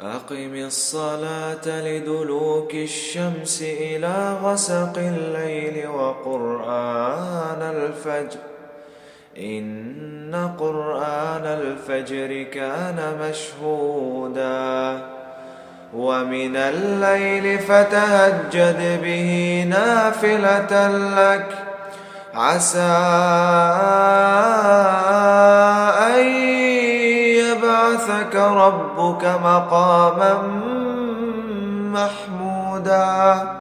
أقم الصلاة لدلوك الشمس إلى غسق الليل وقرآن الفجر إن قرآن الفجر كان مشهودا ومن الليل فتهجد به نافلة لك عسى أن يبعثك ربك مقاما محمودا.